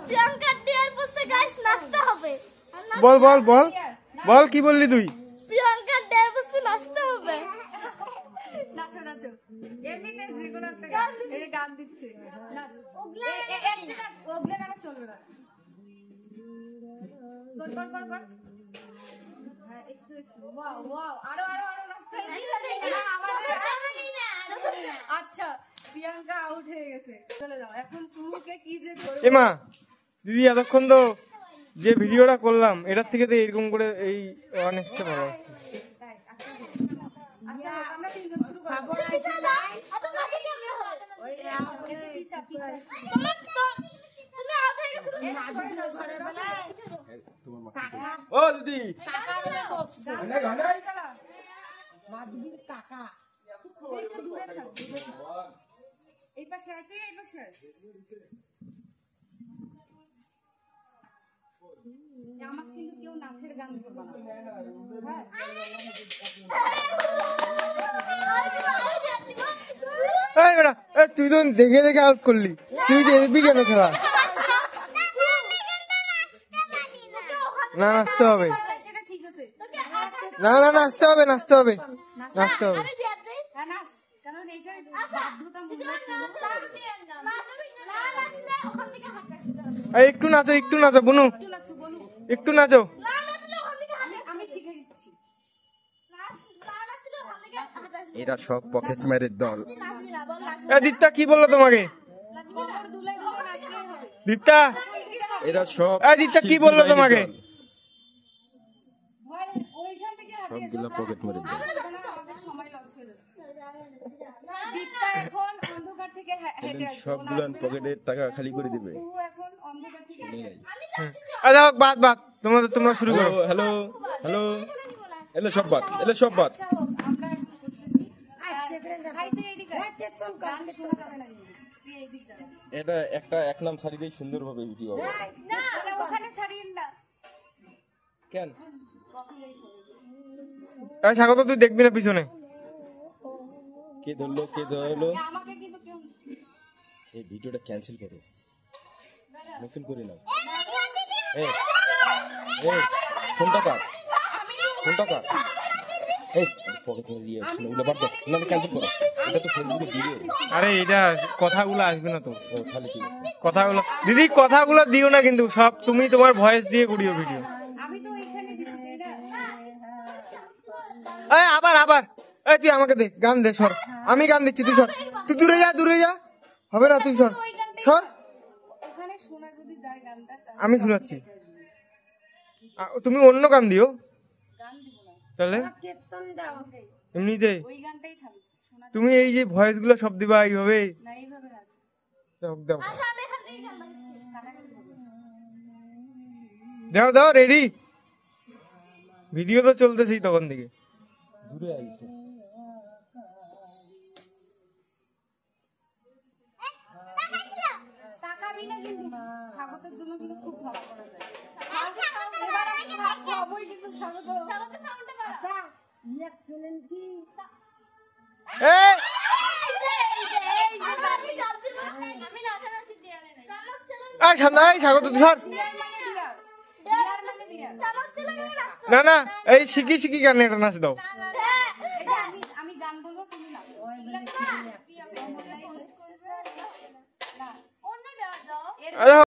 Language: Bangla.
প্রিয়াঙ্কা ডিয়ার পোস্টে গাইস নাচতে হবে। বল বল বল বল কি বললি তুই? প্রিয়াঙ্কা ডিয়ার পোস্টে নাচতে হবে। নাচো নাচো এমনিতে যে কোনো একটা গান এই গান দিচ্ছে ওগলা গান চলবে না কর কর কর কর হ্যাঁ একটু একটু ওয়াও ওয়াও আরো আরো আরো নাচতে আচ্ছা প্রিয়াঙ্কা আউট হয়ে গেছে চলে যাও এখন তুমিকে কি যে করবে এমা দিদি এতক্ষণ তো যে ভিডিওটা করলাম এটার থেকে তো এরকম করে এই অনেক ভালো আসছে। আচ্ছা আমরা তিনজন শুরু করব ও দিদি এই পাশে আয় তুই এই পাশে আমাকে কিন্তু কেউ নাচের গান করবে না তুই তো দেখে দেখে আউট করলি, তুই দেখবি কেন খেলা? না নাচতে হবে, সেটা ঠিক আছে না না নাচতে হবে নাচতে হবে নাচতে হবে। নাচ কারণ এইটা বাধ্যতামূলক একটু নাচো বুনু, একটু নাচো। আমি শিখে দিচ্ছি এরা সব পকেট মারের দল। দীপ্তা কি বললো তোমাকে? দীপ্তা এরা সব দীপ্তা কি বললো তোমাকে? সবগুলো পকেট মারের দল। সবগুলো পকেটের টাকা খালি করে দিবে। বাদ বাদ তোমরা শুরু করো। হ্যালো হ্যালো এলো সব বাদ, এলো সব বাদ। এটা একটা এক নাম ছাড়ি দিয়ে সুন্দর ভাবে ভিডিও হবে। কেন স্বাগত তুই দেখবি না পিছনে কে ধরলো কে ধরলো? এই ভিডিওটা ক্যান্সেল করো, নতুন করে নাও। ফোনটা কাট, ফোনটা কাট। আরে এটা কথাগুলো আসবে না তো। তাহলে ঠিক আছে কথাগুলো দিদি কথাগুলো দিও না কিন্তু সব তুমি তোমার ভয়েস দিয়ে করিও ভিডিও। আবার আবার তুই আমাকে দে গান দে, সর আমি গান দিচ্ছি, তুই সর, তুই দূরে যা হবে না, তুই সর সর আমি শোনাচ্ছি, তুমি অন্য গান দিও তাহলে এমনিতে। তুমি এই যে ভয়েস গুলো সব দিবা এইভাবে দাও দাও রেডি, ভিডিও তো চলতেছি তখন থেকে। দূরে আইছে স্বাগতের জন্য কিন্তু খুব ভালো করা যায়। স্বাগত ধর না না এই শিখি গান এটা নাচ দাও। আমি গান বলবো তুমি নাচো।